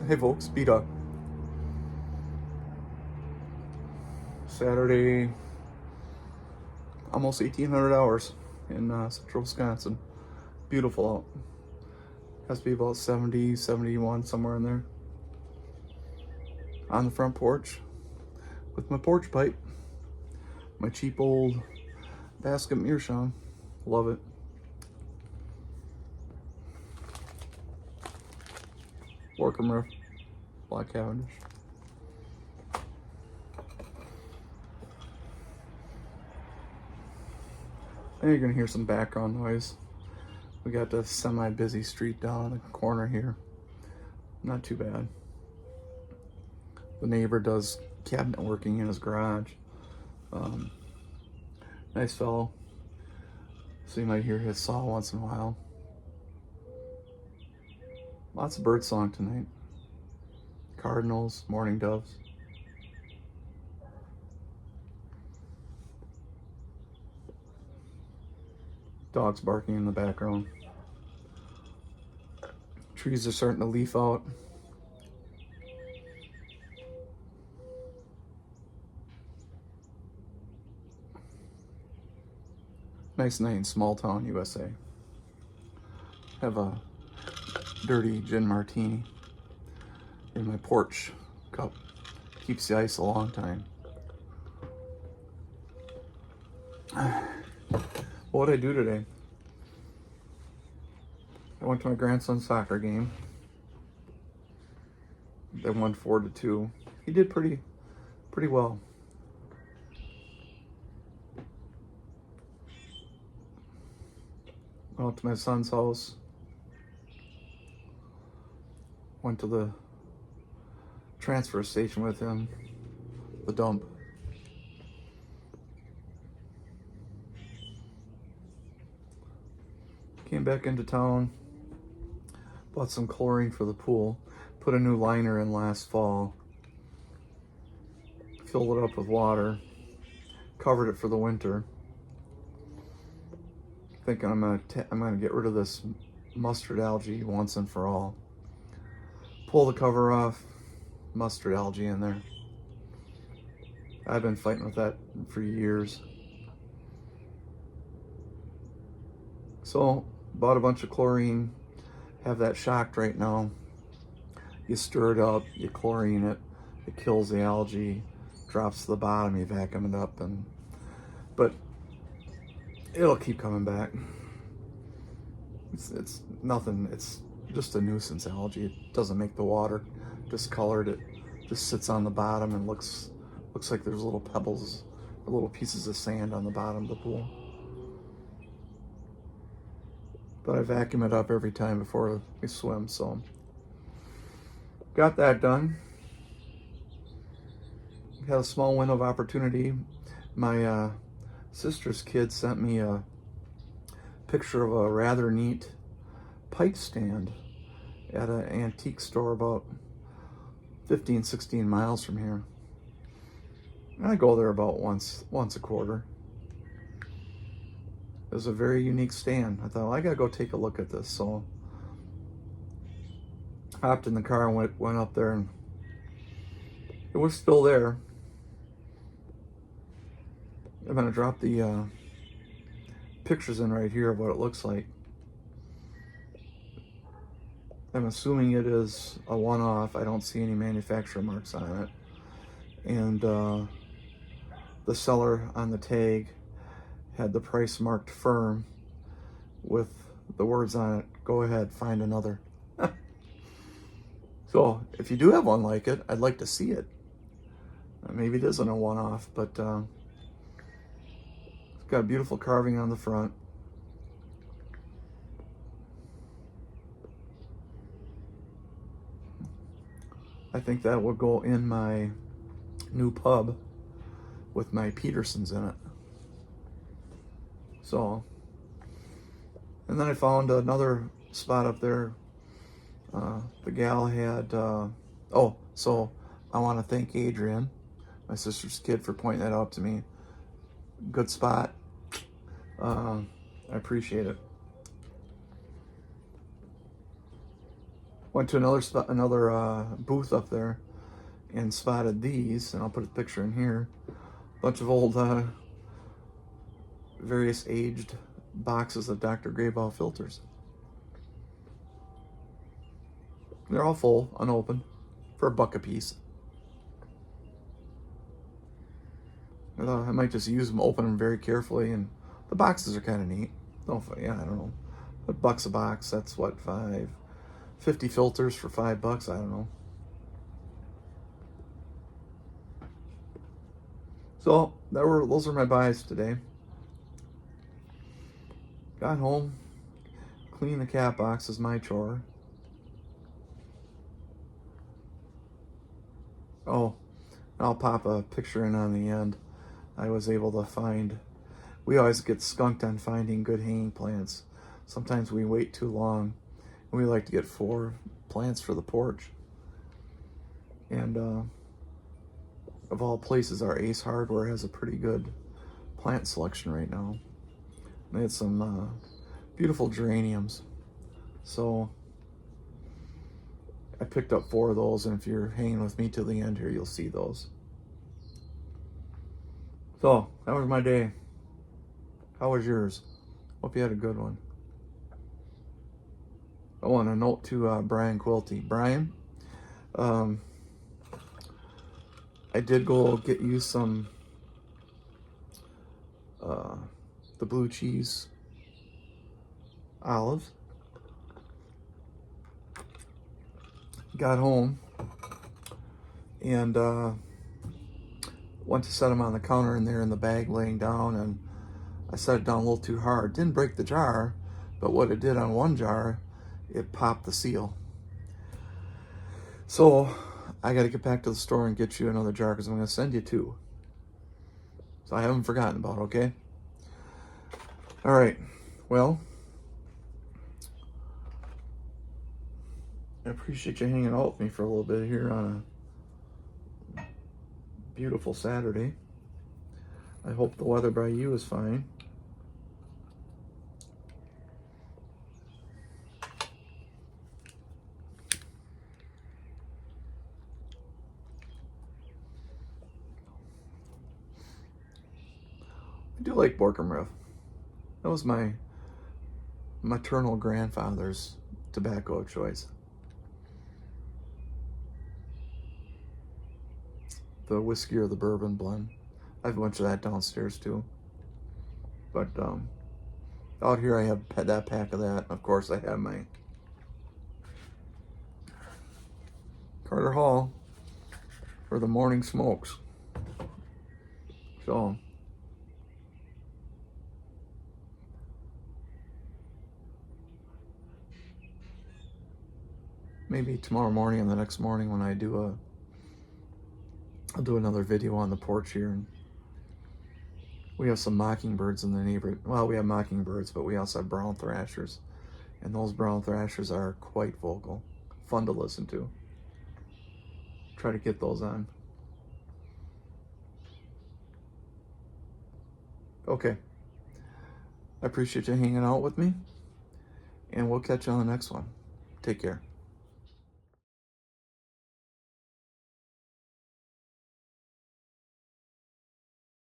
Hey folks, B-Dog. Saturday, almost 1,800 hours in central Wisconsin. Beautiful out. Has to be about 70, 71, somewhere in there. On the front porch with my porch pipe. My cheap old basket meerschaum. Love it. Workham Riff, Black Cavendish. And you're gonna hear some background noise. We got the semi-busy street down the corner here. Not too bad. The neighbor does cabinet working in his garage. Nice fellow. So you might hear his saw once in a while. Lots of bird song tonight. Cardinals, mourning doves. Dogs barking in the background. Trees are starting to leaf out. Nice night in small town USA. Have a dirty gin martini in my porch cup. Keeps the ice a long time. What did I do today? I went to my grandson's soccer game. They won 4-2. He did pretty well. Went to my son's house. Went to the transfer station with him. The dump. Came back into town. Bought some chlorine for the pool. Put a new liner in last fall. Filled it up with water. Covered it for the winter. Thinking I'm gonna get rid of this mustard algae once and for all. Pull the cover off, mustard algae in there. I've been fighting with that for years. So, bought a bunch of chlorine, have that shocked right now. You stir it up, you chlorine it, it kills the algae, drops to the bottom, you vacuum it up, but it'll keep coming back. It's nothing, it's just a nuisance algae. It doesn't make the water discolored. It just sits on the bottom and looks like there's little pebbles or little pieces of sand on the bottom of the pool. But I vacuum it up every time before we swim, so got that done. Had a small window of opportunity. My sister's kid sent me a picture of a rather neat pipe stand at an antique store about 15, 16 miles from here. And I go there about once a quarter. It was a very unique stand. I thought, well, I gotta go take a look at this. So hopped in the car and went up there, and it was still there. I'm gonna drop the pictures in right here of what it looks like. I'm assuming it is a one-off. I don't see any manufacturer marks on it. And the seller on the tag had the price marked firm with the words on it, go ahead, find another. So if you do have one like it, I'd like to see it. Maybe it isn't a one-off, but it's got beautiful carving on the front. I think that will go in my new pub with my Petersons in it. So, and then I found another spot up there. The gal had, so I want to thank Adrian, my sister's kid, for pointing that out to me. Good spot. I appreciate it. Went to another booth up there and spotted these, and I'll put a picture in here. Bunch of old, various aged boxes of Dr. Grayball filters. They're all full, unopened, for $1 a piece. I thought I might just use them, open them very carefully, and the boxes are kind of neat. Oh, yeah, I don't know. $1 a box, that's what, 50 filters for $5, I don't know. So those were my buys today. Got home, clean the cat box is my chore. Oh, I'll pop a picture in on the end. I was able to find, we always get skunked on finding good hanging plants. Sometimes we wait too long. We like to get 4 plants for the porch. And of all places, our Ace Hardware has a pretty good plant selection right now. They had some beautiful geraniums. So I picked up 4 of those, and if you're hanging with me till the end here, you'll see those. So that was my day. How was yours? Hope you had a good one. I want to note to Brian Quilty. Brian, I did go get you some the blue cheese olives. Got home and went to set them on the counter, and they're in the bag laying down, and I set it down a little too hard. Didn't break the jar, but what it did on one jar, it popped the seal. So I got to get back to the store and get you another jar, because I'm going to send you 2. So I haven't forgotten about it, okay? All right. Well, I appreciate you hanging out with me for a little bit here on a beautiful Saturday. I hope the weather by you is fine. I do like Borkenriff. That was my maternal grandfather's tobacco of choice. The whiskey or the bourbon blend. I have a bunch of that downstairs too. But out here I have that pack of that. Of course I have my Carter Hall for the morning smokes. So maybe tomorrow morning and the next morning when I do I'll do another video on the porch here. And we have some mockingbirds in the neighborhood. Well, we have mockingbirds, but we also have brown thrashers. And those brown thrashers are quite vocal. Fun to listen to. Try to get those on. Okay. I appreciate you hanging out with me. And we'll catch you on the next one. Take care.